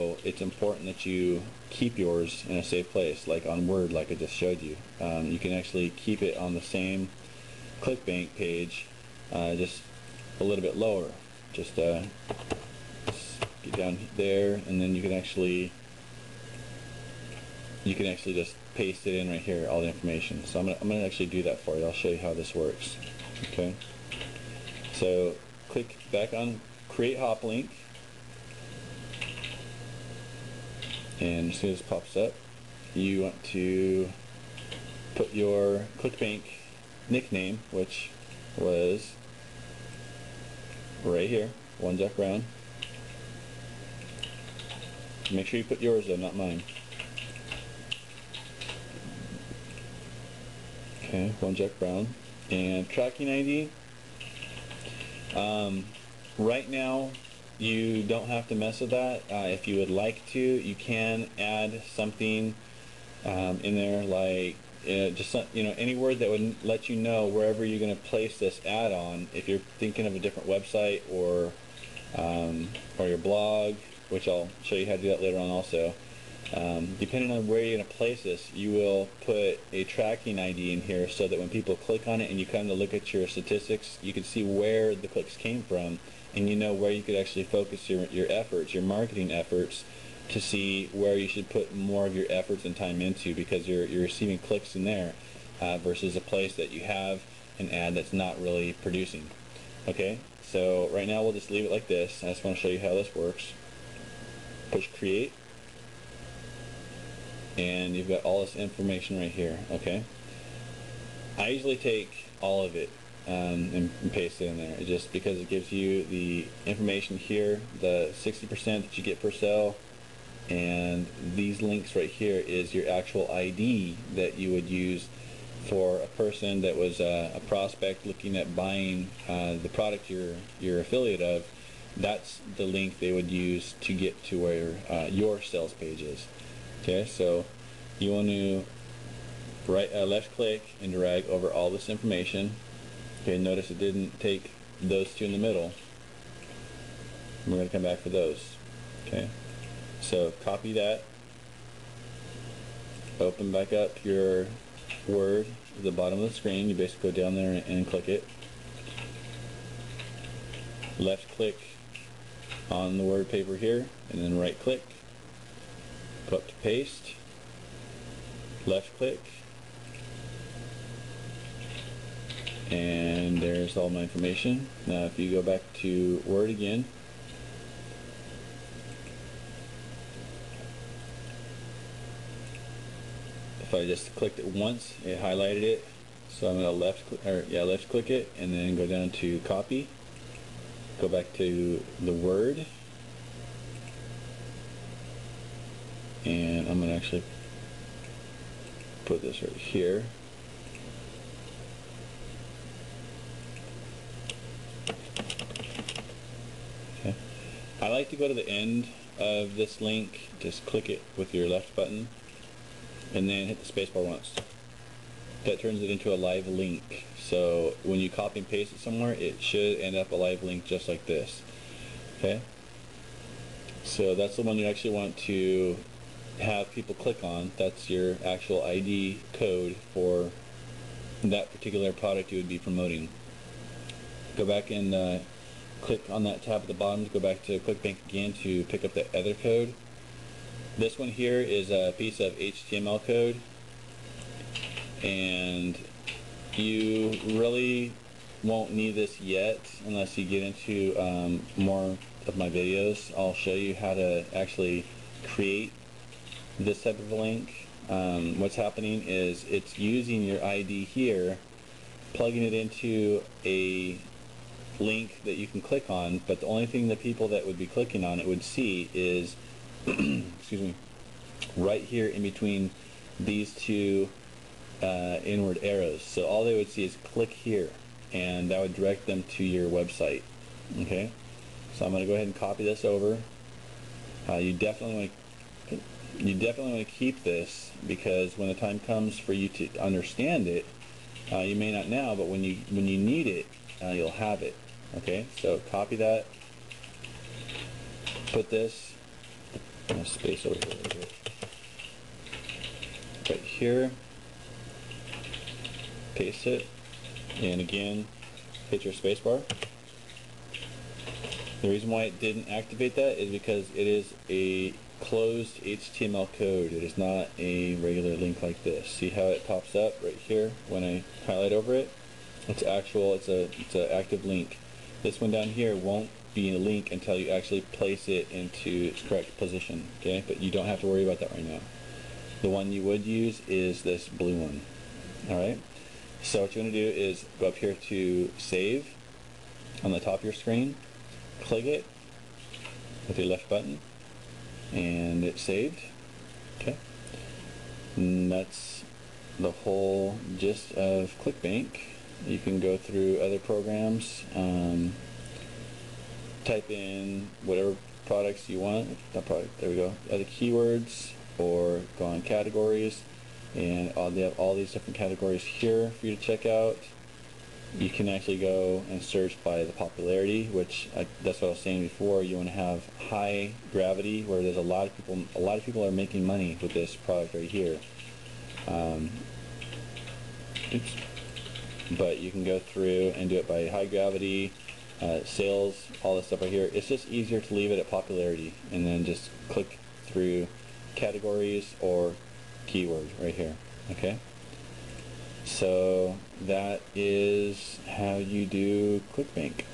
it's important that you keep yours in a safe place, like on Word, like I just showed you. You can actually keep it on the same ClickBank page, just a little bit lower. Just get down there, and then you can actually just paste it in right here, all the information. So I'm gonna actually do that for you. I'll show you how this works. Okay. So click back on Create Hop Link. And as soon as this pops up, you want to put your ClickBank nickname, which was right here, One Jack Brown. Make sure you put yours though, not mine. Okay, One Jack Brown. And tracking ID. Right now, you don't have to mess with that. If you would like to, you can add something in there, like just any word that would let you know wherever you're going to place this add-on. If you're thinking of a different website or your blog, which I'll show you how to do that later on also. Depending on where you're going to place this, you will put a tracking ID in here so that when people click on it and you come to look at your statistics, you can see where the clicks came from, and you know where you could actually focus your efforts, your marketing efforts, to see where you should put more of your efforts and time into, because you're receiving clicks in there versus a place that you have an ad that's not really producing. Okay, so right now we'll just leave it like this. I just want to show you how this works. Push create, and you've got all this information right here. Okay, I usually take all of it and paste it in there, just because it gives you the information here, the 60% that you get per sale, and these links right here is your actual ID that you would use for a person that was a prospect looking at buying the product you're affiliate of. That's the link they would use to get to where your sales page is. Okay, so you want to left click and drag over all this information. Okay, notice it didn't take those two in the middle. We're going to come back for those. Okay, so copy that, open back up your Word at the bottom of the screen. You basically go down there and click it. Left click on the Word paper here, and then right click, go up to paste, left click, and there's all my information. Now if you go back to Word again, if I just clicked it once, it highlighted it. So I'm going to left click it, and then go down to copy, go back to the Word, and I'm going to actually put this right here. Okay. I like to go to the end of this link, just click it with your left button, and then hit the spacebar once. That turns it into a live link. So when you copy and paste it somewhere, it should end up a live link just like this. Okay? So that's the one you actually want to have people click on. That's your actual ID code for that particular product you would be promoting. Go back and click on that tab at the bottom to go back to ClickBank again to pick up that other code. This one here is a piece of HTML code, and you really won't need this yet unless you get into more of my videos. I'll show you how to actually create this type of a link. What's happening is it's using your ID here, plugging it into a link that you can click on, but the only thing that people that would be clicking on it would see is excuse me, right here in between these two inward arrows. So all they would see is click here, and that would direct them to your website. Okay, so I'm going to go ahead and copy this over. You definitely want to keep this, because when the time comes for you to understand it, you may not now, but when you need it, you'll have it. Okay, so copy that, put this and a space over here. Right here, paste it, and again, hit your space bar. The reason why it didn't activate that is because it is a closed HTML code. It is not a regular link like this. See how it pops up right here when I highlight over it? It's actual, it's an active link. This one down here won't be a link until you actually place it into its correct position, okay? But you don't have to worry about that right now. The one you would use is this blue one, alright? So what you're going to do is go up here to save on the top of your screen, click it with your left button, and it's saved, okay? And that's the whole gist of ClickBank. You can go through other programs, type in whatever products you want, not product, there we go, other keywords, or go on categories, and they have all these different categories here for you to check out. You can actually go and search by the popularity, which that's what I was saying before. You want to have high gravity, where there's a lot of people are making money with this product right here. Oops. But you can go through and do it by high gravity, sales, all this stuff right here. It's just easier to leave it at popularity and then just click through categories or keyword right here, okay? So that is how you do ClickBank.